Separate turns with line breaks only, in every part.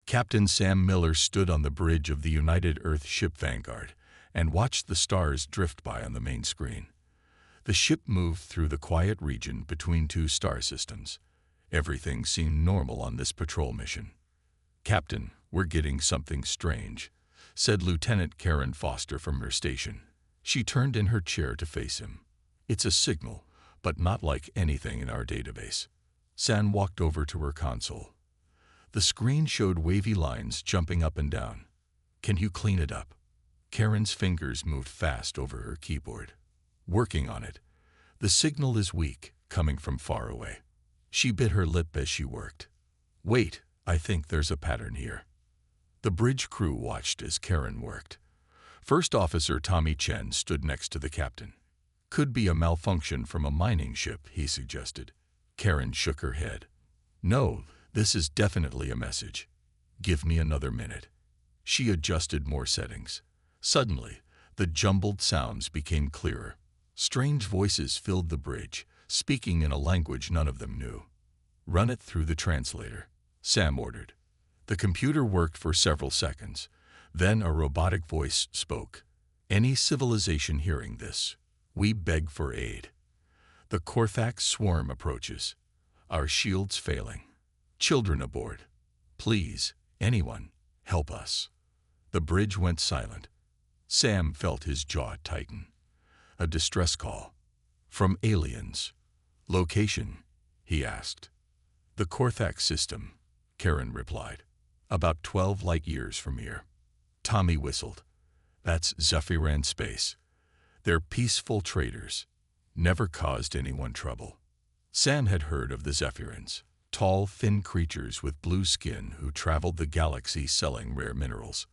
Captain Sam Miller stood on the bridge of the United Earth ship Vanguard and watched the stars drift by on the main screen. The ship moved through the quiet region between two star systems. Everything seemed normal on this patrol mission. "Captain, we're getting something strange," said Lieutenant Karen Foster from her station. She turned in her chair to face him. "It's a signal, but not like anything in our database." Sam walked over to her console. The screen showed wavy lines jumping up and down. "Can you clean it up?" Karen's fingers moved fast over her keyboard. "Working on it. The signal is weak, coming from far away." She bit her lip as she worked. "Wait, I think there's a pattern here." The bridge crew watched as Karen worked. First Officer Tommy Chen stood next to the captain. "Could be a malfunction from a mining ship," he suggested. Karen shook her head. "No, this is definitely a message. Give me another minute." She adjusted more settings. Suddenly, the jumbled sounds became clearer. Strange voices filled the bridge, speaking in a language none of them knew. "Run it through the translator," Sam ordered. The computer worked for several seconds. Then a robotic voice spoke. "Any civilization hearing this, we beg for aid. The Korthax swarm approaches. Our shields failing. Children aboard. Please, anyone, help us." The bridge went silent. Sam felt his jaw tighten. A distress call. "From aliens. Location?" he asked. "The Korthax system," Karen replied. "About 12 light years from here." Tommy whistled. "That's Zephyran space. They're peaceful traders. Never caused anyone trouble." Sam had heard of the Zephyrans, tall, thin creatures with blue skin who traveled the galaxy selling rare minerals.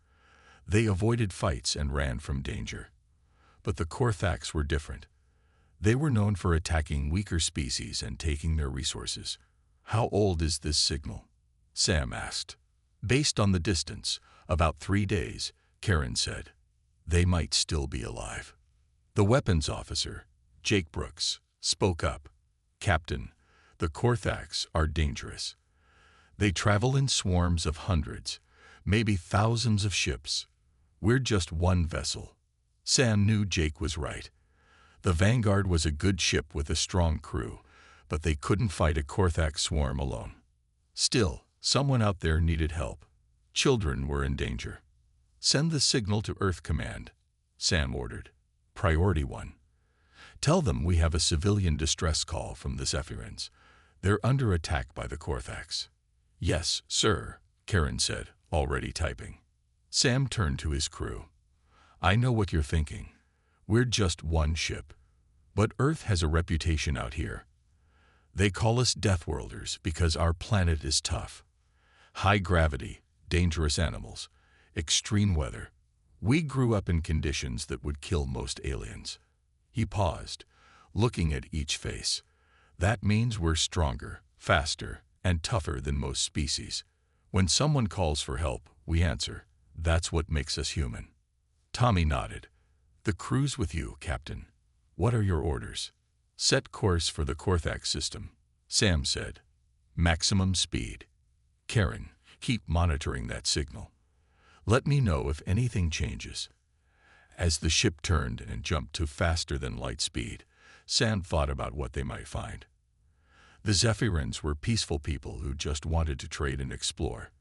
They avoided fights and ran from danger. But the Korthax were different. They were known for attacking weaker species and taking their resources. "How old is this signal?" Sam asked. "Based on the distance, about 3 days," Karen said. "They might still be alive." The weapons officer, Jake Brooks, spoke up. "Captain, the Korthax are dangerous. They travel in swarms of hundreds, maybe thousands of ships. We're just one vessel." Sam knew Jake was right. The Vanguard was a good ship with a strong crew, but they couldn't fight a Korthax swarm alone. Still, someone out there needed help. Children were in danger. "Send the signal to Earth Command," Sam ordered. "Priority 1. Tell them we have a civilian distress call from the Zephyrans. They're under attack by the Korthax." "Yes, sir," Karen said, already typing. Sam turned to his crew. "I know what you're thinking. We're just one ship. But Earth has a reputation out here. They call us Deathworlders because our planet is tough. High gravity, dangerous animals, extreme weather. We grew up in conditions that would kill most aliens." He paused, looking at each face. "That means we're stronger, faster, and tougher than most species. When someone calls for help, we answer. That's what makes us human." Tommy nodded. "The crew's with you, Captain. What are your orders?" "Set course for the Korthax system," Sam said. "Maximum speed. Karen, keep monitoring that signal. Let me know if anything changes." As the ship turned and jumped to faster than light speed, Sam thought about what they might find. The Zephyrans were peaceful people who just wanted to trade and explore.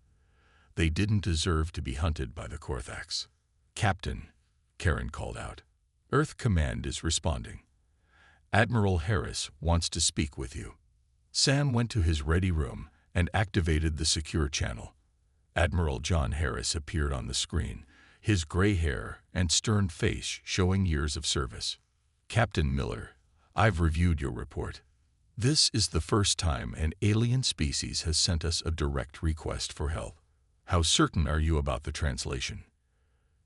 They didn't deserve to be hunted by the Korthax. "Captain," Karen called out. "Earth Command is responding. Admiral Harris wants to speak with you." Sam went to his ready room and activated the secure channel. Admiral John Harris appeared on the screen, his gray hair and stern face showing years of service. "Captain Miller, I've reviewed your report. This is the first time an alien species has sent us a direct request for help. How certain are you about the translation?"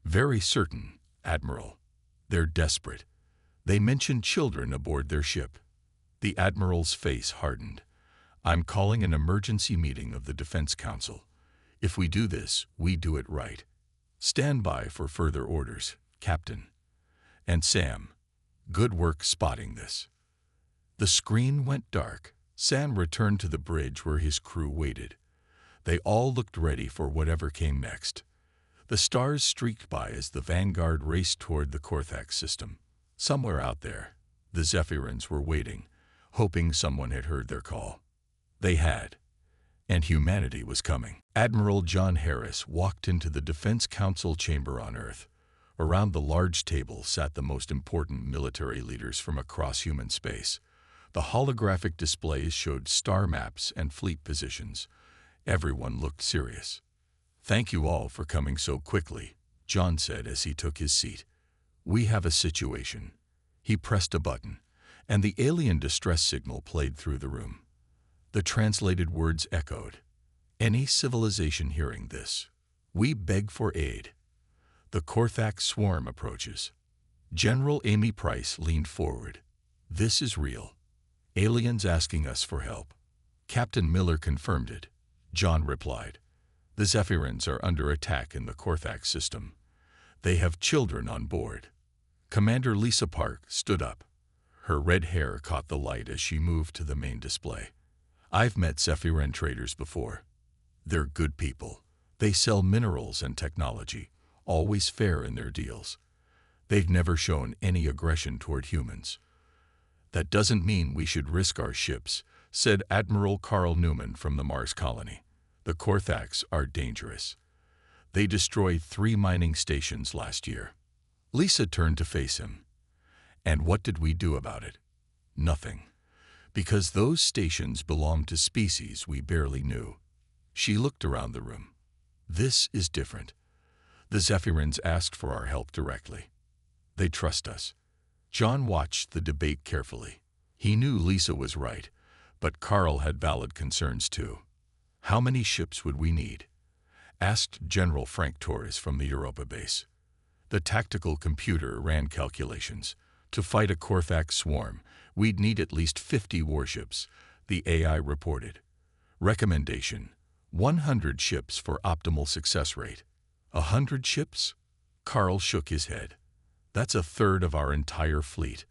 "Very certain, Admiral. They're desperate. They mentioned children aboard their ship." The Admiral's face hardened. "I'm calling an emergency meeting of the Defense Council. If we do this, we do it right. Stand by for further orders, Captain. And Sam, good work spotting this." The screen went dark. Sam returned to the bridge where his crew waited. They all looked ready for whatever came next. The stars streaked by as the vanguard raced toward the Korthax system. Somewhere out there, the Zephyrins were waiting, hoping someone had heard their call. They had, and humanity was coming. Admiral John Harris walked into the Defense Council chamber on Earth. Around the large table sat the most important military leaders from across human space. The holographic displays showed star maps and fleet positions. Everyone looked serious. "Thank you all for coming so quickly," John said as he took his seat. "We have a situation." He pressed a button, and the alien distress signal played through the room. The translated words echoed. "Any civilization hearing this, we beg for aid. The Korthax swarm approaches." General Amy Price leaned forward. "This is real. Aliens asking us for help." Captain Miller confirmed it. John replied, "The Zephyrins are under attack in the Korthax system. They have children on board." Commander Lisa Park stood up. Her red hair caught the light as she moved to the main display. "I've met Zephyrin traders before. They're good people. They sell minerals and technology, always fair in their deals. They've never shown any aggression toward humans." "That doesn't mean we should risk our ships," said Admiral Carl Newman from the Mars colony. "The Korthax are dangerous. They destroyed 3 mining stations last year." Lisa turned to face him. "And what did we do about it?" "Nothing. Because those stations belong to species we barely knew." She looked around the room. "This is different. The Zephyrins asked for our help directly. They trust us." John watched the debate carefully. He knew Lisa was right, but Carl had valid concerns too. "How many ships would we need?" asked General Frank Torres from the Europa base. The tactical computer ran calculations. "To fight a Korthax swarm, we'd need at least 50 warships," the AI reported. "Recommendation: 100 ships for optimal success rate." 100 ships? Carl shook his head. "That's a third of our entire fleet."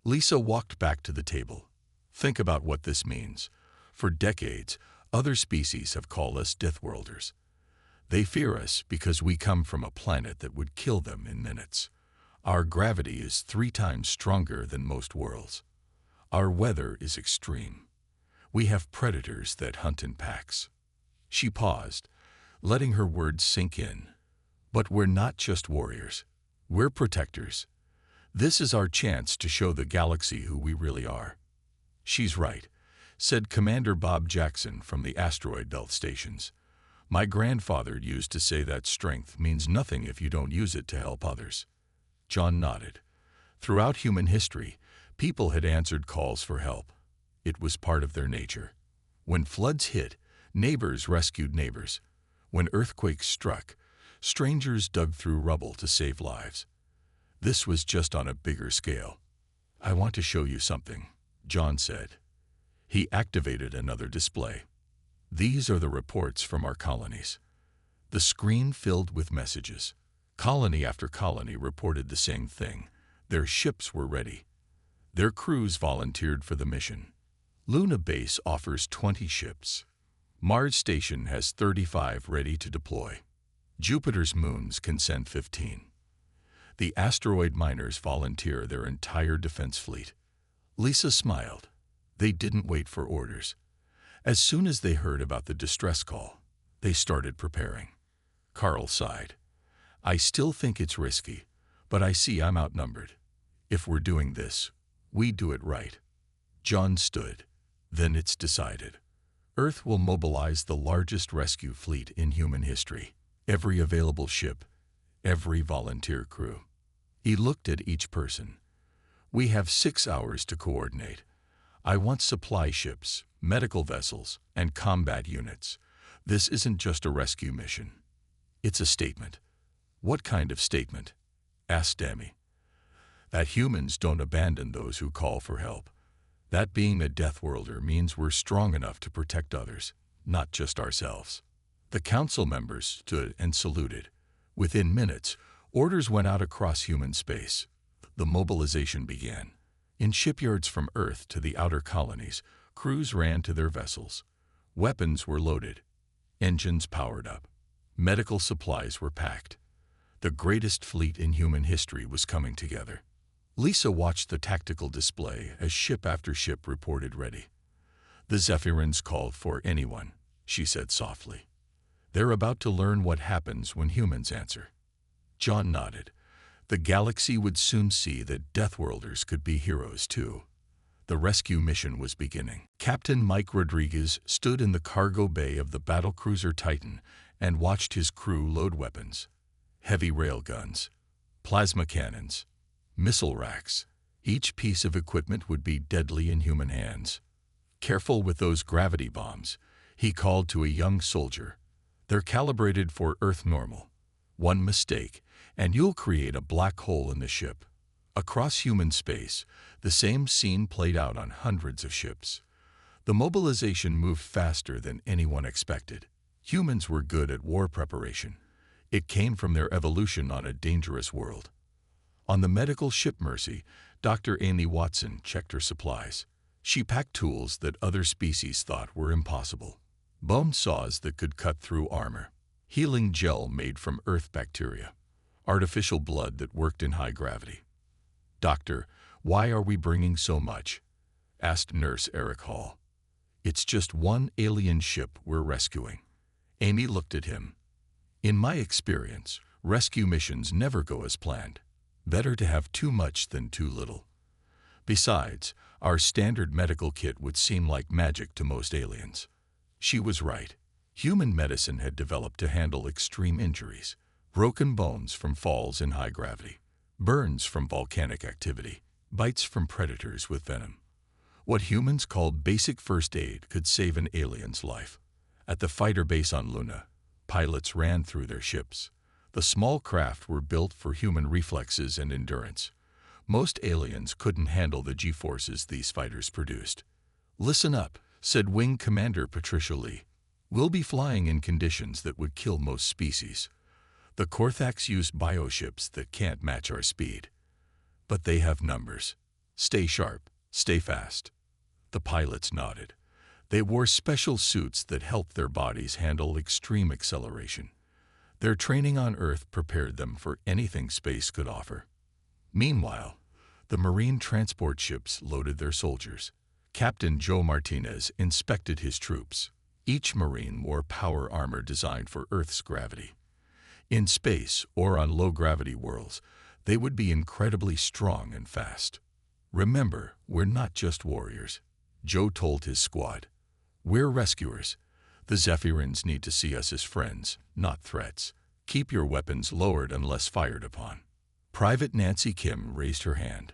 Lisa walked back to the table. "Think about what this means. For decades, other species have called us Deathworlders. They fear us because we come from a planet that would kill them in minutes. Our gravity is 3 times stronger than most worlds. Our weather is extreme. We have predators that hunt in packs." She paused, letting her words sink in. "But we're not just warriors. We're protectors. This is our chance to show the galaxy who we really are." "She's right," said Commander Bob Jackson from the asteroid belt stations. "My grandfather used to say that strength means nothing if you don't use it to help others." John nodded. Throughout human history, people had answered calls for help. It was part of their nature. When floods hit, neighbors rescued neighbors. When earthquakes struck, strangers dug through rubble to save lives. This was just on a bigger scale. "I want to show you something," John said. He activated another display. "These are the reports from our colonies." The screen filled with messages. Colony after colony reported the same thing. Their ships were ready. Their crews volunteered for the mission. Luna Base offers 20 ships. Mars Station has 35 ready to deploy. Jupiter's moons can send 15. The asteroid miners volunteer their entire defense fleet. Lisa smiled. They didn't wait for orders. As soon as they heard about the distress call, they started preparing. Carl sighed. "I still think it's risky, but I see I'm outnumbered. If we're doing this, we do it right." John stood. "Then it's decided. Earth will mobilize the largest rescue fleet in human history. Every available ship, every volunteer crew." He looked at each person. "We have 6 hours to coordinate. I want supply ships, medical vessels, and combat units. This isn't just a rescue mission. It's a statement." "What kind of statement?" asked Demi. "That humans don't abandon those who call for help. That being a Deathworlder means we're strong enough to protect others, not just ourselves." The council members stood and saluted. Within minutes, orders went out across human space. The mobilization began. In shipyards from Earth to the outer colonies, crews ran to their vessels. Weapons were loaded. Engines powered up. Medical supplies were packed. The greatest fleet in human history was coming together. Lisa watched the tactical display as ship after ship reported ready. "The Zephyrins called for anyone," she said softly. "They're about to learn what happens when humans answer." John nodded. The galaxy would soon see that Deathworlders could be heroes too. The rescue mission was beginning. Captain Mike Rodriguez stood in the cargo bay of the battlecruiser Titan and watched his crew load weapons. Heavy railguns, plasma cannons, missile racks. Each piece of equipment would be deadly in human hands. "Careful with those gravity bombs," he called to a young soldier. "They're calibrated for Earth normal. One mistake, and you'll create a black hole in the ship." Across human space, the same scene played out on hundreds of ships. The mobilization moved faster than anyone expected. Humans were good at war preparation. It came from their evolution on a dangerous world. On the medical ship Mercy, Dr. Amy Watson checked her supplies. She packed tools that other species thought were impossible. Bone saws that could cut through armor. Healing gel made from Earth bacteria. Artificial blood that worked in high gravity. "Doctor, why are we bringing so much?" asked Nurse Eric Hall. "It's just one alien ship we're rescuing." Amy looked at him. "In my experience, rescue missions never go as planned. Better to have too much than too little. Besides, our standard medical kit would seem like magic to most aliens." She was right. Human medicine had developed to handle extreme injuries. Broken bones from falls in high gravity. Burns from volcanic activity. Bites from predators with venom. What humans called basic first aid could save an alien's life. At the fighter base on Luna, pilots ran through their ships. The small craft were built for human reflexes and endurance. Most aliens couldn't handle the G-forces these fighters produced. "Listen up," said Wing Commander Patricia Lee. "We'll be flying in conditions that would kill most species. The Korthax use bioships that can't match our speed. But they have numbers. Stay sharp, stay fast." The pilots nodded. They wore special suits that helped their bodies handle extreme acceleration. Their training on Earth prepared them for anything space could offer. Meanwhile, the Marine transport ships loaded their soldiers. Captain Joe Martinez inspected his troops. Each Marine wore power armor designed for Earth's gravity. In space or on low-gravity worlds, they would be incredibly strong and fast. "Remember, we're not just warriors," Joe told his squad. "We're rescuers. The Zephyrins need to see us as friends, not threats. Keep your weapons lowered unless fired upon." Private Nancy Kim raised her hand.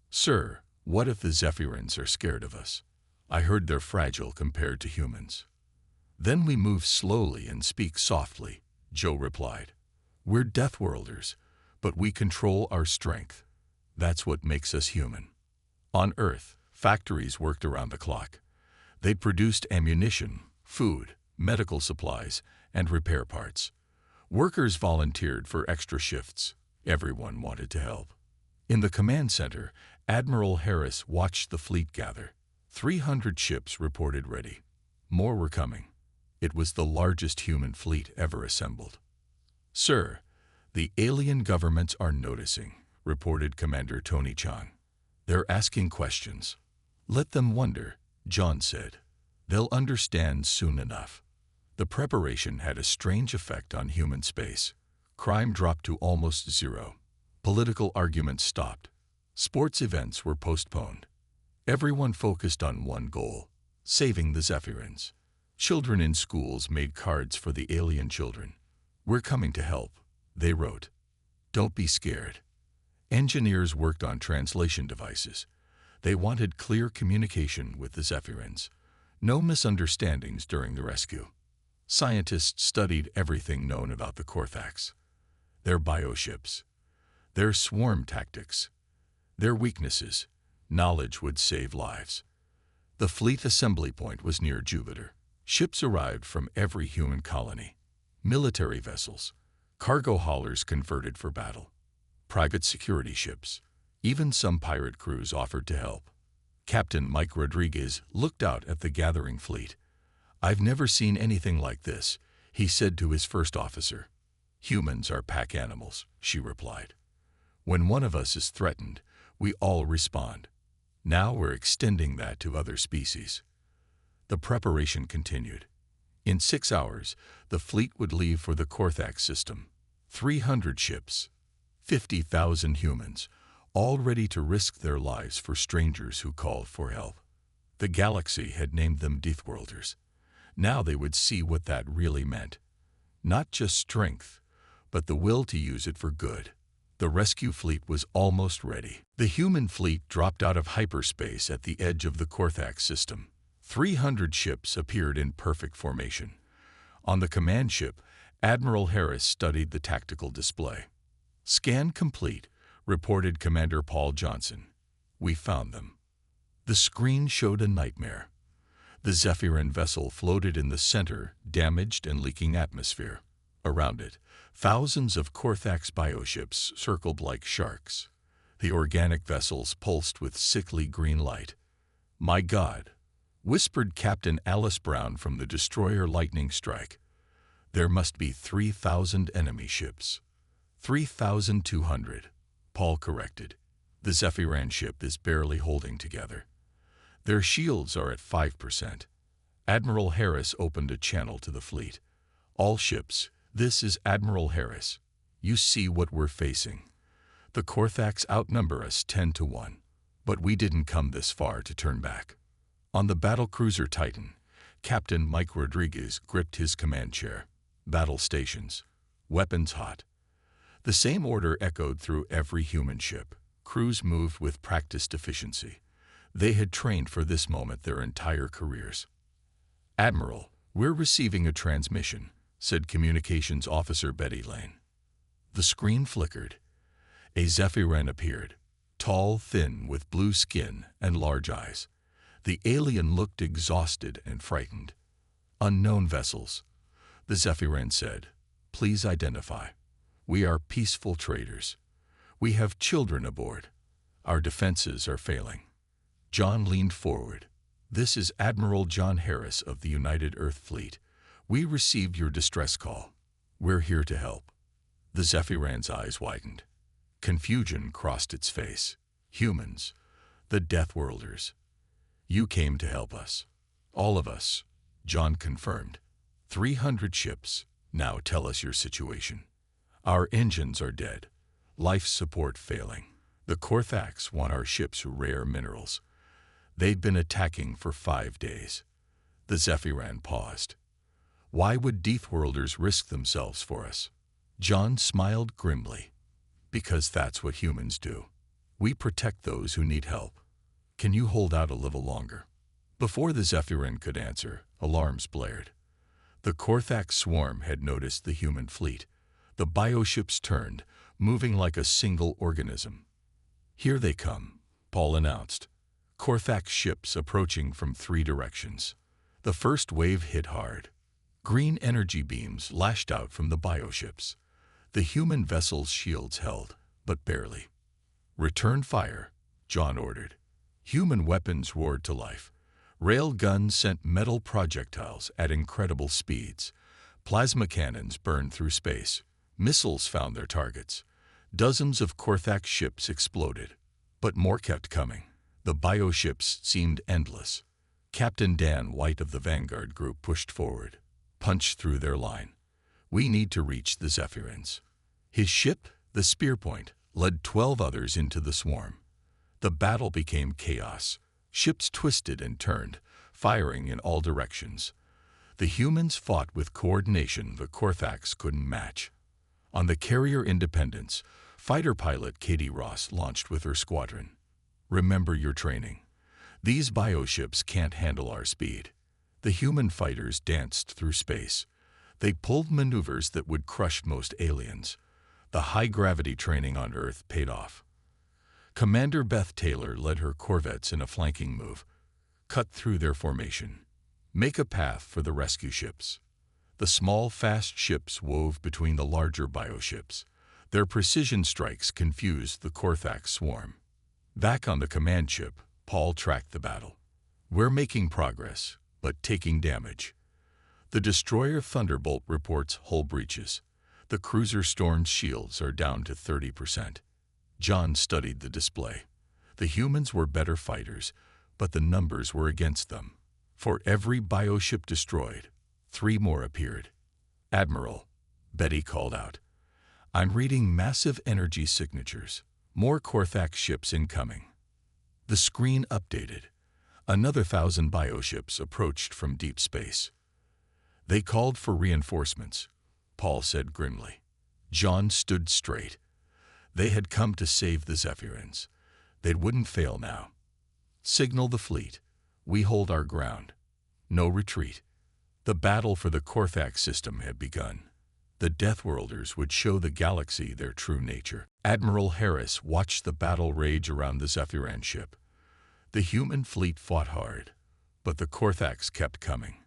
"Sir, what if the Zephyrins are scared of us? I heard they're fragile compared to humans." "Then we move slowly and speak softly," Joe replied. "We're Deathworlders, but we control our strength. That's what makes us human." On Earth, factories worked around the clock. They produced ammunition, food, medical supplies, and repair parts. Workers volunteered for extra shifts. Everyone wanted to help. In the command center, Admiral Harris watched the fleet gather. 300 ships reported ready. More were coming. It was the largest human fleet ever assembled. "Sir, the alien governments are noticing," reported Commander Tony Chan. "They're asking questions." "Let them wonder," John said. "They'll understand soon enough." The preparation had a strange effect on human space. Crime dropped to almost zero. Political arguments stopped. Sports events were postponed. Everyone focused on one goal: saving the Zephyrins. Children in schools made cards for the alien children. "We're coming to help," they wrote. "Don't be scared." Engineers worked on translation devices. They wanted clear communication with the Zephyrins. No misunderstandings during the rescue. Scientists studied everything known about the Korthax. Their bioships. Their swarm tactics. Their weaknesses. Knowledge would save lives. The fleet assembly point was near Jupiter. Ships arrived from every human colony. Military vessels. Cargo haulers converted for battle. Private security ships. Even some pirate crews offered to help. Captain Mike Rodriguez looked out at the gathering fleet. "I've never seen anything like this," He said to his first officer. Humans are pack animals, she replied. When one of us is threatened, we all respond. Now we're extending that to other species. The preparation continued. In 6 hours, the fleet would leave for the Korthax system. 300 ships, 50,000 humans, all ready to risk their lives for strangers who called for help. The galaxy had named them Deathworlders. Now they would see what that really meant. Not just strength, but the will to use it for good. The rescue fleet was almost ready. The human fleet dropped out of hyperspace at the edge of the Korthax system. 300 ships appeared in perfect formation. On the command ship, Admiral Harris studied the tactical display. Scan complete, reported Commander Paul Johnson. We found them. The screen showed a nightmare. The Zephyrin vessel floated in the center, damaged and leaking atmosphere. Around it, thousands of Korthax bioships circled like sharks. The organic vessels pulsed with sickly green light. My God, whispered Captain Alice Brown from the destroyer Lightning Strike. There must be 3,000 enemy ships. 3,200, Paul corrected. The Zephyran ship is barely holding together. Their shields are at 5%. Admiral Harris opened a channel to the fleet. All ships, this is Admiral Harris. You see what we're facing. The Korthax outnumber us 10-1, but we didn't come this far to turn back. On the battlecruiser Titan, Captain Mike Rodriguez gripped his command chair. Battle stations. Weapons hot. The same order echoed through every human ship. Crews moved with practiced efficiency. They had trained for this moment their entire careers. Admiral, we're receiving a transmission, said Communications Officer Betty Lane. The screen flickered. A Zephyrin appeared, tall, thin, with blue skin and large eyes. The alien looked exhausted and frightened. Unknown vessels, the Zephyrin said. Please identify. We are peaceful traders. We have children aboard. Our defenses are failing. John leaned forward. This is Admiral John Harris of the United Earth Fleet. We received your distress call. We're here to help. The Zephyran's eyes widened. Confusion crossed its face. Humans, the Deathworlders. You came to help us. All of us, John confirmed. 300 ships. Now tell us your situation. Our engines are dead. Life support failing. The Korthax want our ship's rare minerals. They'd been attacking for 5 days. The Zephyran paused. Why would Deathworlders risk themselves for us? John smiled grimly. Because that's what humans do. We protect those who need help. Can you hold out a little longer? Before the Zephyrin could answer, alarms blared. The Korthax swarm had noticed the human fleet. The bioships turned, moving like a single organism. Here they come, Paul announced. Korthax ships approaching from 3 directions. The first wave hit hard. Green energy beams lashed out from the bioships. The human vessel's shields held, but barely. Return fire, John ordered. Human weapons roared to life. Rail guns sent metal projectiles at incredible speeds. Plasma cannons burned through space. Missiles found their targets. Dozens of Korthax ships exploded, but more kept coming. The bioships seemed endless. Captain Dan White of the Vanguard Group pushed forward, punched through their line. We need to reach the Zephyrins. His ship, the Spearpoint, led 12 others into the swarm. The battle became chaos. Ships twisted and turned, firing in all directions. The humans fought with coordination the Korthax couldn't match. On the carrier Independence, fighter pilot Katie Ross launched with her squadron. Remember your training. These bioships can't handle our speed. The human fighters danced through space. They pulled maneuvers that would crush most aliens. The high-gravity training on Earth paid off. Commander Beth Taylor led her corvettes in a flanking move. Cut through their formation. Make a path for the rescue ships. The small, fast ships wove between the larger bioships. Their precision strikes confused the Korthax swarm. Back on the command ship, Paul tracked the battle. We're making progress, but taking damage. The destroyer Thunderbolt reports hull breaches. The cruiser Storm's shields are down to 30%. John studied the display. The humans were better fighters, but the numbers were against them. For every bioship destroyed, 3 more appeared. "Admiral," Betty called out, "I'm reading massive energy signatures. More Korthax ships incoming." The screen updated. Another 1,000 bioships approached from deep space. "They called for reinforcements," Paul said grimly. John stood straight. They had come to save the Zephyrins. They wouldn't fail now. "Signal the fleet. We hold our ground. No retreat." The battle for the Korthax system had begun. The Deathworlders would show the galaxy their true nature. Admiral Harris watched the battle rage around the Zephyrin ship. The human fleet fought hard, but the Korthax kept coming.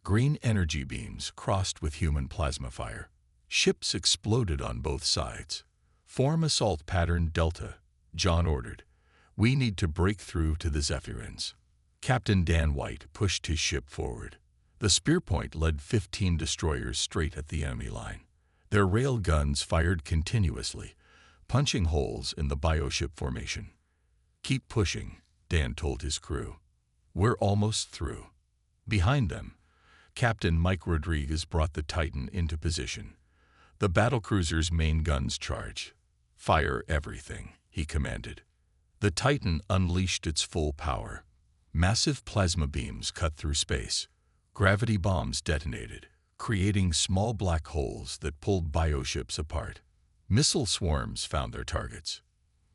Green energy beams crossed with human plasma fire. Ships exploded on both sides. "Form assault pattern Delta," John ordered. "We need to break through to the Zephyrins." Captain Dan White pushed his ship forward. The Spearpoint led 15 destroyers straight at the enemy line. Their rail guns fired continuously, punching holes in the bioship formation. "Keep pushing," Dan told his crew. "We're almost through." Behind them, Captain Mike Rodriguez brought the Titan into position. The battlecruiser's main guns charged. "Fire everything," he commanded. The Titan unleashed its full power. Massive plasma beams cut through space. Gravity bombs detonated, creating small black holes that pulled bioships apart. Missile swarms found their targets.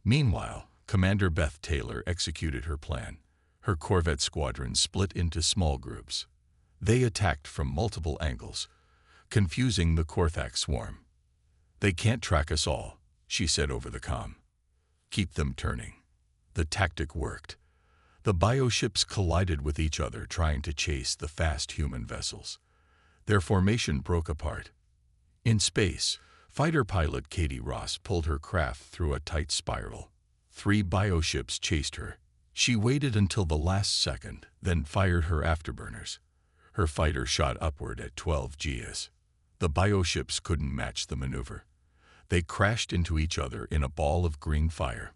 Meanwhile, Commander Beth Taylor executed her plan. Her Corvette squadron split into small groups. They attacked from multiple angles, confusing the Korthax swarm. "They can't track us all," she said over the comm. "Keep them turning." The tactic worked. The bioships collided with each other, trying to chase the fast human vessels. Their formation broke apart. In space, fighter pilot Katie Ross pulled her craft through a tight spiral. 3 bioships chased her. She waited until the last second, then fired her afterburners. Her fighter shot upward at 12 Gs. The bioships couldn't match the maneuver. They crashed into each other in a ball of green fire.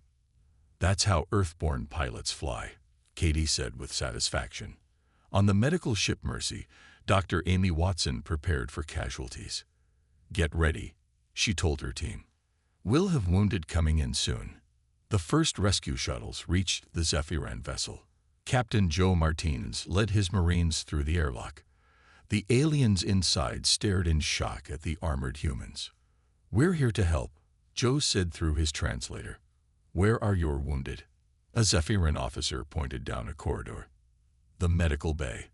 "That's how Earthborn pilots fly," Katie said with satisfaction. On the medical ship Mercy, Dr. Amy Watson prepared for casualties. "Get ready," she told her team. "We'll have wounded coming in soon." The first rescue shuttles reached the Zephyrin vessel. Captain Joe Martinez led his Marines through the airlock. The aliens inside stared in shock at the armored humans. "We're here to help," Joe said through his translator. "Where are your wounded?" A Zephyrin officer pointed down a corridor. "The medical bay.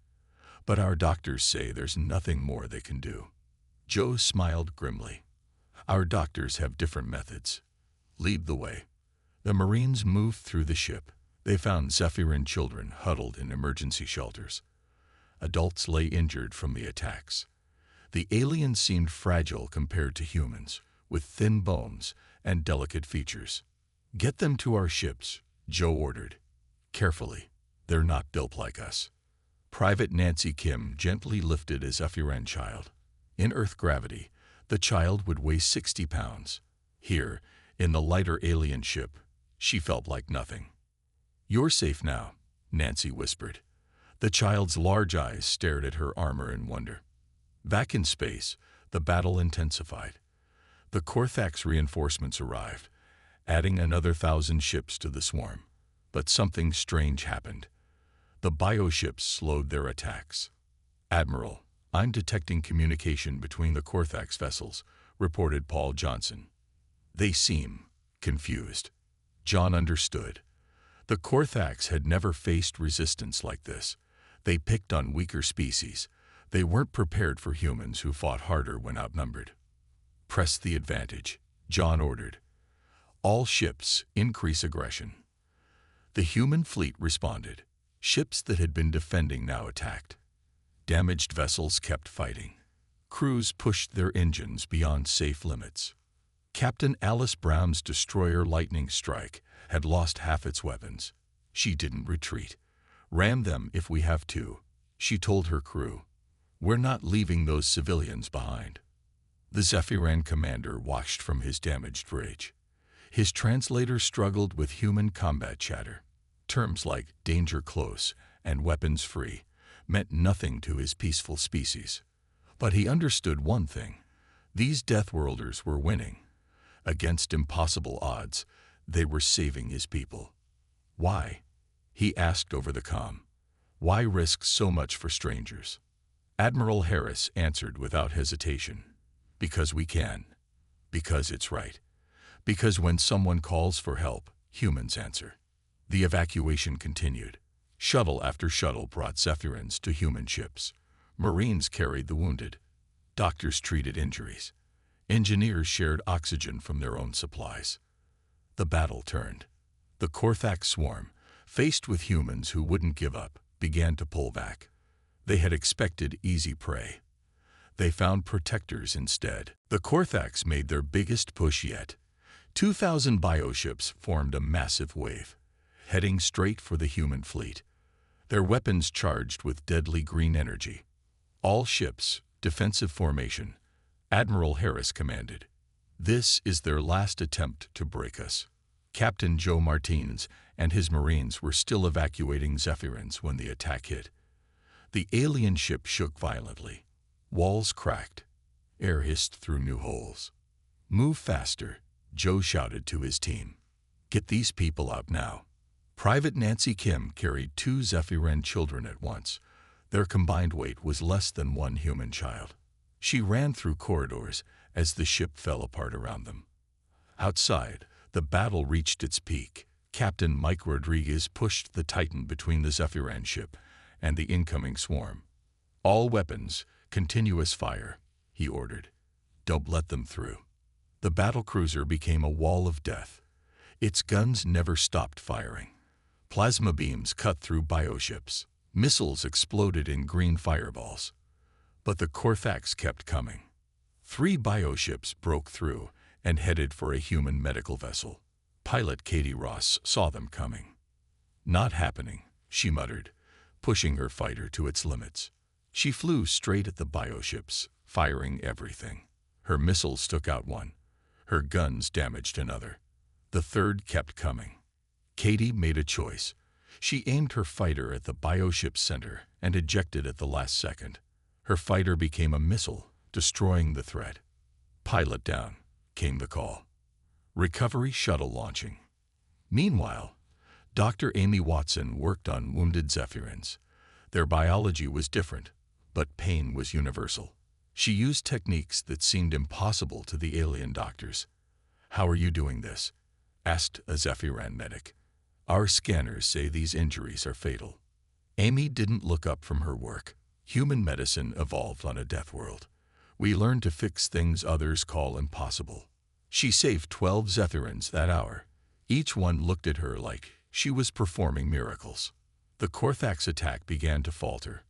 But our doctors say there's nothing more they can do." Joe smiled grimly. "Our doctors have different methods. Lead the way." The Marines moved through the ship. They found Zephyrin children huddled in emergency shelters. Adults lay injured from the attacks. The aliens seemed fragile compared to humans, with thin bones and delicate features. "Get them to our ships," Joe ordered. "Carefully. They're not built like us." Private Nancy Kim gently lifted a Zephyrin child. In Earth gravity, the child would weigh 60 pounds. Here, in the lighter alien ship, she felt like nothing. "You're safe now," Nancy whispered. The child's large eyes stared at her armor in wonder. Back in space, the battle intensified. The Korthax reinforcements arrived, adding another 1,000 ships to the swarm. But something strange happened. The bioships slowed their attacks. "Admiral, I'm detecting communication between the Korthax vessels," reported Paul Johnson. "They seem confused." John understood. The Korthax had never faced resistance like this. They picked on weaker species. They weren't prepared for humans who fought harder when outnumbered. "Press the advantage," John ordered. "All ships, increase aggression." The human fleet responded. Ships that had been defending now attacked. Damaged vessels kept fighting. Crews pushed their engines beyond safe limits. Captain Alice Brown's destroyer Lightning Strike had lost half its weapons. She didn't retreat. "Ram them if we have to," she told her crew. "We're not leaving those civilians behind." The Zephyran commander watched from his damaged rage. His translator struggled with human combat chatter. Terms like danger close and weapons free meant nothing to his peaceful species. But he understood one thing. These Deathworlders were winning. Against impossible odds, they were saving his people. "Why?" he asked over the comm. "Why risk so much for strangers?" Admiral Harris answered without hesitation. "Because we can. Because it's right. Because when someone calls for help, humans answer." The evacuation continued. Shuttle after shuttle brought Zephyrins to human ships. Marines carried the wounded. Doctors treated injuries. Engineers shared oxygen from their own supplies. The battle turned. The Korthax swarm, faced with humans who wouldn't give up, began to pull back. They had expected easy prey. They found protectors instead. The Korthax made their biggest push yet. 2,000 bioships formed a massive wave, heading straight for the human fleet. Their weapons charged with deadly green energy. "All ships, defensive formation," Admiral Harris commanded. "This is their last attempt to break us." Captain Joe Martinez and his Marines were still evacuating Zephyrins when the attack hit. The alien ship shook violently. Walls cracked. Air hissed through new holes. "Move faster," Joe shouted to his team. "Get these people out now." Private Nancy Kim carried 2 Zephyrin children at once. Their combined weight was less than 1 human child. She ran through corridors as the ship fell apart around them. Outside, the battle reached its peak. Captain Mike Rodriguez pushed the Titan between the Zephyrin ship and the incoming swarm. "All weapons, continuous fire," he ordered. "Don't let them through." The battlecruiser became a wall of death. Its guns never stopped firing. Plasma beams cut through bioships. Missiles exploded in green fireballs. But the Korthax kept coming. 3 bioships broke through and headed for a human medical vessel. Pilot Katie Ross saw them coming. "Not happening," she muttered, pushing her fighter to its limits. She flew straight at the bioships, firing everything. Her missiles took out one. Her guns damaged another. The third kept coming. Katie made a choice. She aimed her fighter at the bioship's center and ejected at the last second. Her fighter became a missile, destroying the threat. "Pilot down," came the call. "Recovery shuttle launching." Meanwhile, Dr. Amy Watson worked on wounded Zephyrins. Their biology was different, but pain was universal. She used techniques that seemed impossible to the alien doctors. "How are you doing this?" asked a Zephyrin medic. "Our scanners say these injuries are fatal." Amy didn't look up from her work. Human medicine evolved on a death world. We learned to fix things others call impossible. She saved 12 Zephyrins that hour. Each one looked at her like she was performing miracles. The Korthax attack began to falter.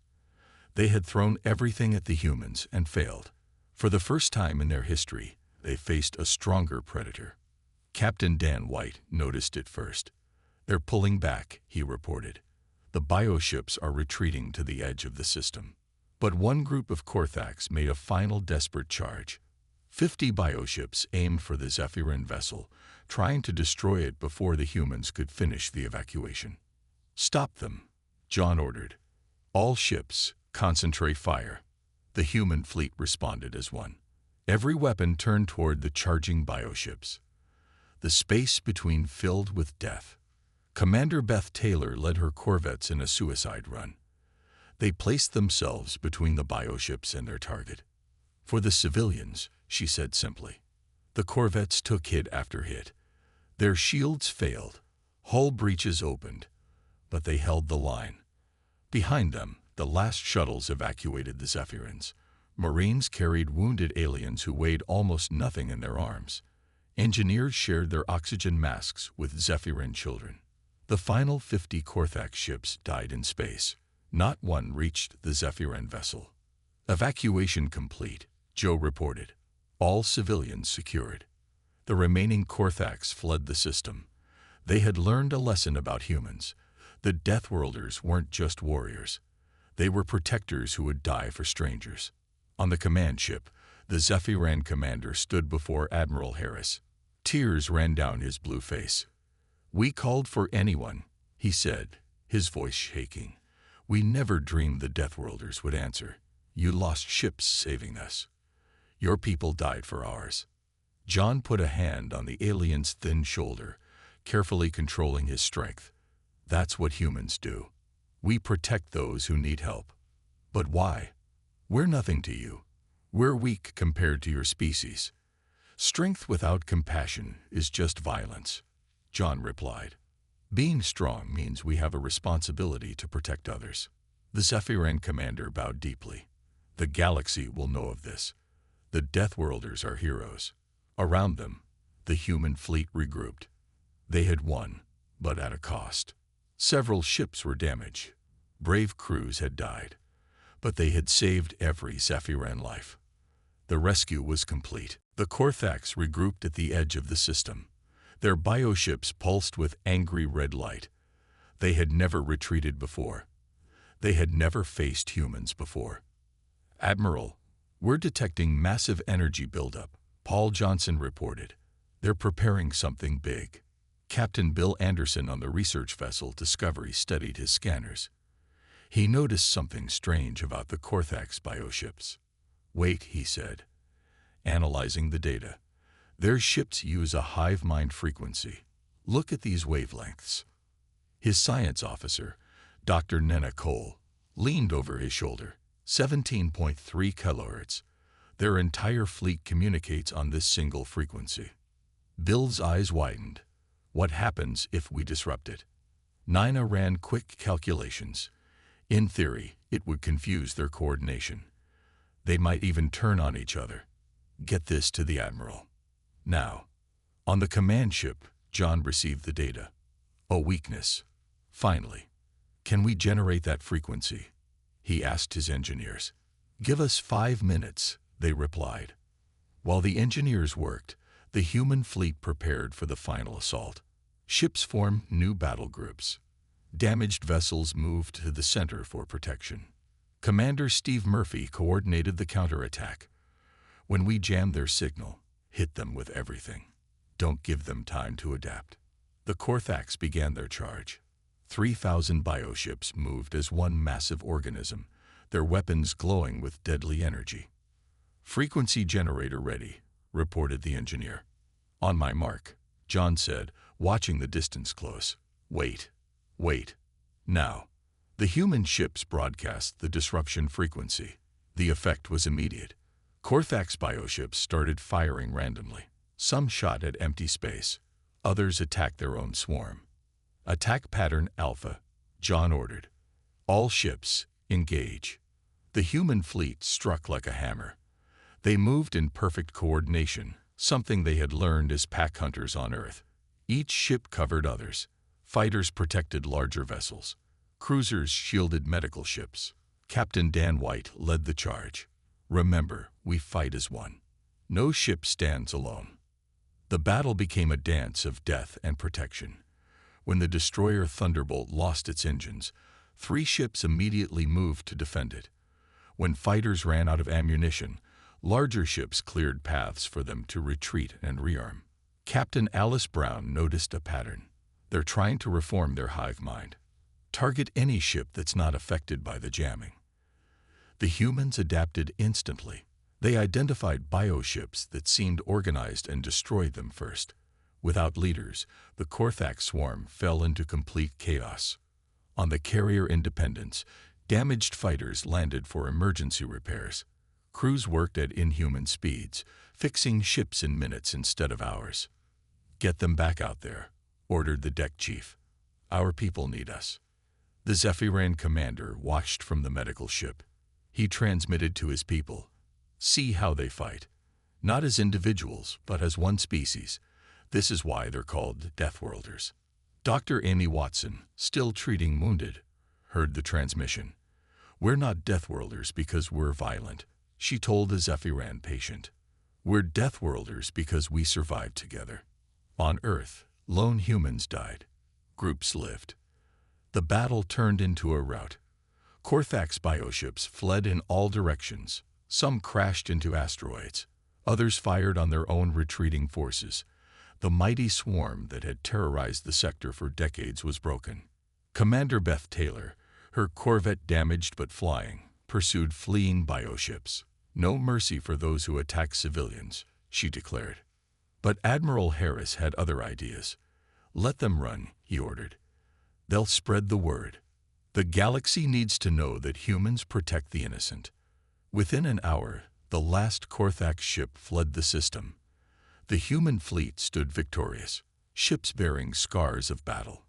They had thrown everything at the humans and failed. For the first time in their history, they faced a stronger predator. Captain Dan White noticed it first. "They're pulling back," he reported. "The bioships are retreating to the edge of the system." But one group of Korthax made a final desperate charge. 50 bioships aimed for the Zephyrin vessel, trying to destroy it before the humans could finish the evacuation. "Stop them," John ordered. "All ships, concentrate fire." The human fleet responded as one. Every weapon turned toward the charging bioships. The space between filled with death. Commander Beth Taylor led her corvettes in a suicide run. They placed themselves between the bioships and their target. "For the civilians," she said simply. The corvettes took hit after hit. Their shields failed. Hull breaches opened. But they held the line. Behind them, the last shuttles evacuated the Zephyrins. Marines carried wounded aliens who weighed almost nothing in their arms. Engineers shared their oxygen masks with Zephyrin children. The final 50 Korthax ships died in space. Not one reached the Zephyrin vessel. "Evacuation complete," Joe reported. "All civilians secured." The remaining Korthax fled the system. They had learned a lesson about humans. The Deathworlders weren't just warriors. They were protectors who would die for strangers. On the command ship, the Zephyran commander stood before Admiral Harris. Tears ran down his blue face. "We called for anyone," he said, his voice shaking. "We never dreamed the Deathworlders would answer. You lost ships saving us. Your people died for ours." John put a hand on the alien's thin shoulder, carefully controlling his strength. "That's what humans do. We protect those who need help." "But why? We're nothing to you. We're weak compared to your species." "Strength without compassion is just violence," John replied. "Being strong means we have a responsibility to protect others." The Zephyran commander bowed deeply. "The galaxy will know of this. The Deathworlders are heroes." Around them, the human fleet regrouped. They had won, but at a cost. Several ships were damaged. Brave crews had died, but they had saved every Zephyran life. The rescue was complete. The Korthax regrouped at the edge of the system. Their bioships pulsed with angry red light. They had never retreated before. They had never faced humans before. "Admiral, we're detecting massive energy buildup," Paul Johnson reported. "They're preparing something big." Captain Bill Anderson on the research vessel Discovery studied his scanners. He noticed something strange about the Korthax bioships. "Wait," he said, analyzing the data. "Their ships use a hive mind frequency. Look at these wavelengths." His science officer, Dr. Nena Cole, leaned over his shoulder. 17.3 kilohertz. Their entire fleet communicates on this single frequency. Bill's eyes widened. "What happens if we disrupt it?" Nina ran quick calculations. In theory, it would confuse their coordination. They might even turn on each other. "Get this to the Admiral. Now." On the command ship, John received the data. "A weakness. Finally. Can we generate that frequency?" he asked his engineers. "Give us 5 minutes," they replied. While the engineers worked, the human fleet prepared for the final assault. Ships formed new battle groups. Damaged vessels moved to the center for protection. Commander Steve Murphy coordinated the counterattack. "When we jam their signal, hit them with everything. Don't give them time to adapt." The Korthax began their charge. 3,000 bioships moved as one massive organism, their weapons glowing with deadly energy. "Frequency generator ready," reported the engineer. "On my mark," John said, watching the distance close. Wait. Now." The human ships broadcast the disruption frequency. The effect was immediate. Korthax bioships started firing randomly. Some shot at empty space. Others attacked their own swarm. "Attack pattern Alpha," John ordered. "All ships, engage." The human fleet struck like a hammer. They moved in perfect coordination, something they had learned as pack hunters on Earth. Each ship covered others. Fighters protected larger vessels. Cruisers shielded medical ships. Captain Dan White led the charge. "Remember, we fight as one. No ship stands alone." The battle became a dance of death and protection. When the destroyer Thunderbolt lost its engines, 3 ships immediately moved to defend it. When fighters ran out of ammunition, larger ships cleared paths for them to retreat and rearm. Captain Alice Brown noticed a pattern. They're trying to reform their hive mind. Target any ship that's not affected by the jamming. The humans adapted instantly. They identified bioships that seemed organized and destroyed them first. Without leaders, the Korthax swarm fell into complete chaos. On the carrier Independence, damaged fighters landed for emergency repairs. Crews worked at inhuman speeds, fixing ships in minutes instead of hours. "Get them back out there," ordered the deck chief. "Our people need us." The Zephyran commander watched from the medical ship. He transmitted to his people, "See how they fight. Not as individuals, but as one species. This is why they're called Deathworlders." Dr. Amy Watson, still treating wounded, heard the transmission. "We're not Deathworlders because we're violent," she told the Zephyran patient. "We're Deathworlders because we survived together. On Earth, lone humans died. Groups lived." The battle turned into a rout. Korthax bioships fled in all directions. Some crashed into asteroids. Others fired on their own retreating forces. The mighty swarm that had terrorized the sector for decades was broken. Commander Beth Taylor, her corvette damaged but flying, pursued fleeing bioships. No mercy for those who attack civilians, she declared. But Admiral Harris had other ideas. Let them run, he ordered. They'll spread the word. The galaxy needs to know that humans protect the innocent. Within an hour, the last Korthax ship fled the system. The human fleet stood victorious, ships bearing scars of battle.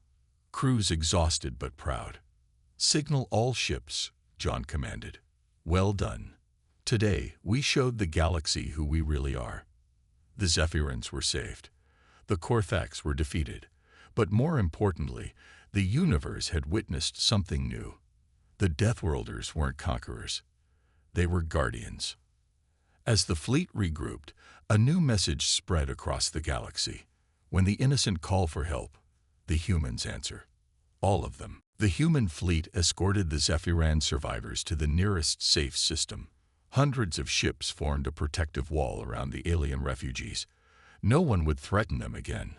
Crews exhausted but proud. Signal all ships, John commanded. Well done. Today, we showed the galaxy who we really are. The Zephyrans were saved. The Korthax were defeated. But more importantly, the universe had witnessed something new. The Deathworlders weren't conquerors. They were guardians. As the fleet regrouped, a new message spread across the galaxy. When the innocent call for help, the humans answer. All of them. The human fleet escorted the Zephyran survivors to the nearest safe system. Hundreds of ships formed a protective wall around the alien refugees. No one would threaten them again.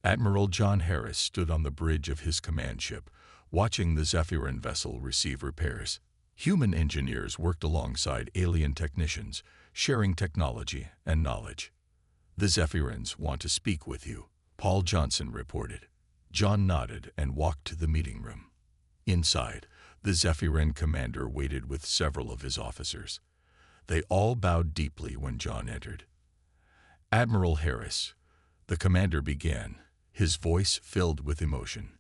Admiral John Harris stood on the bridge of his command ship, watching the Zephyran vessel receive repairs. Human engineers worked alongside alien technicians, sharing technology and knowledge. The Zephyrans want to speak with you, Paul Johnson reported. John nodded and walked to the meeting room. Inside, the Zephyran commander waited with several of his officers. They all bowed deeply when John entered. Admiral Harris, the commander began, his voice filled with emotion.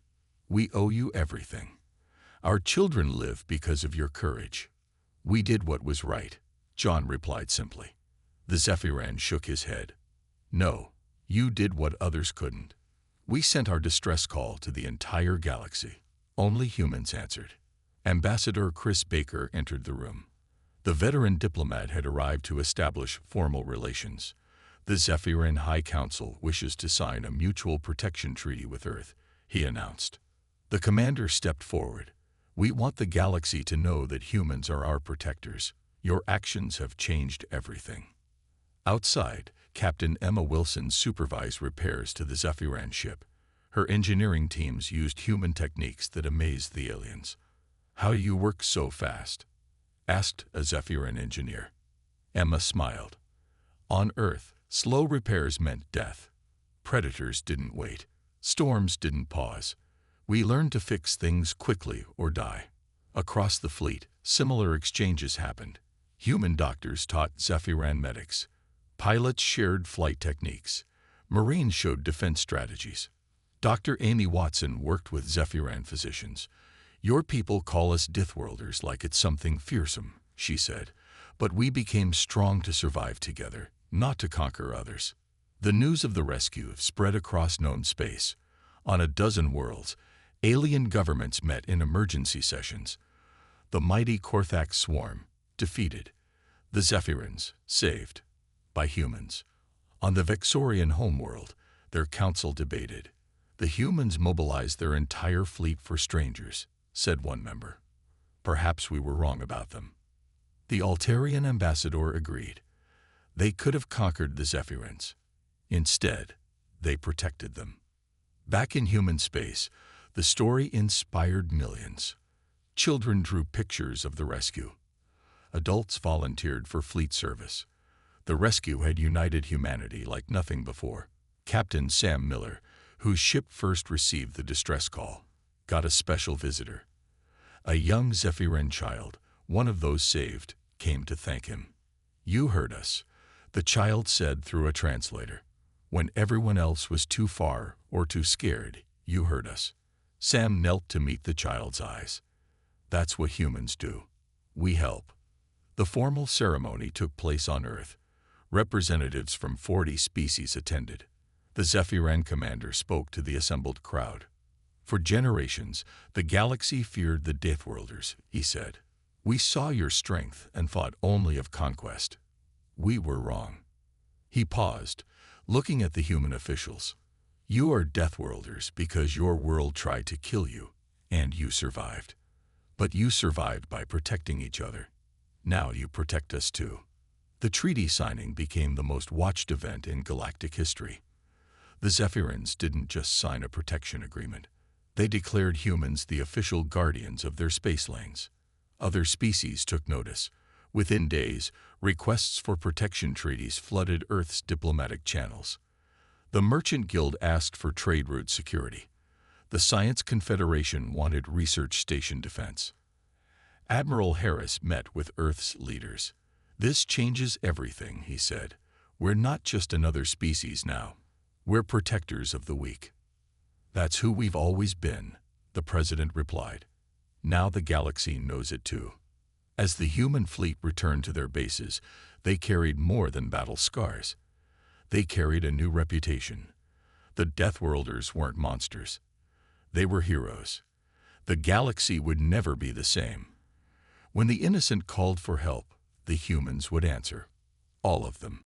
We owe you everything. Our children live because of your courage. We did what was right, John replied simply. The Zephyran shook his head. No, you did what others couldn't. We sent our distress call to the entire galaxy. Only humans answered. Ambassador Chris Baker entered the room. The veteran diplomat had arrived to establish formal relations. The Zephyran High Council wishes to sign a mutual protection treaty with Earth, he announced. The commander stepped forward. We want the galaxy to know that humans are our protectors. Your actions have changed everything. Outside, Captain Emma Wilson supervised repairs to the Zephyran ship. Her engineering teams used human techniques that amazed the aliens. How do you work so fast? Asked a Zephyran engineer. Emma smiled. On Earth, slow repairs meant death. Predators didn't wait. Storms didn't pause. We learned to fix things quickly or die. Across the fleet, similar exchanges happened. Human doctors taught Zephyran medics. Pilots shared flight techniques. Marines showed defense strategies. Dr. Amy Watson worked with Zephyran physicians. Your people call us Deathworlders like it's something fearsome, she said. But we became strong to survive together, not to conquer others. The news of the rescue spread across known space. On a dozen worlds, alien governments met in emergency sessions. The mighty Korthax swarm, defeated. The Zephyrans, saved. By humans. On the Vexorian homeworld, their council debated. The humans mobilized their entire fleet for strangers, said one member. Perhaps we were wrong about them. The Altarian ambassador agreed. They could have conquered the Zephyrans. Instead, they protected them. Back in human space, the story inspired millions. Children drew pictures of the rescue. Adults volunteered for fleet service. The rescue had united humanity like nothing before. Captain Sam Miller, whose ship first received the distress call, got a special visitor. A young Zephyran child, one of those saved, came to thank him. You heard us, the child said through a translator. When everyone else was too far or too scared, you heard us. Sam knelt to meet the child's eyes. That's what humans do. We help. The formal ceremony took place on Earth. Representatives from 40 species attended. The Zephyran commander spoke to the assembled crowd. For generations, the galaxy feared the Deathworlders, he said. We saw your strength and thought only of conquest. We were wrong. He paused, looking at the human officials. You are Deathworlders because your world tried to kill you, and you survived. But you survived by protecting each other. Now you protect us too. The treaty signing became the most watched event in galactic history. The Zephyrans didn't just sign a protection agreement. They declared humans the official guardians of their space lanes. Other species took notice. Within days, requests for protection treaties flooded Earth's diplomatic channels. The Merchant Guild asked for trade route security. The Science Confederation wanted research station defense. Admiral Harris met with Earth's leaders. "This changes everything," he said. "We're not just another species now. We're protectors of the weak." "That's who we've always been," the president replied. "Now the galaxy knows it too." As the human fleet returned to their bases, they carried more than battle scars. They carried a new reputation. The Deathworlders weren't monsters. They were heroes. The galaxy would never be the same. When the innocent called for help, the humans would answer. All of them.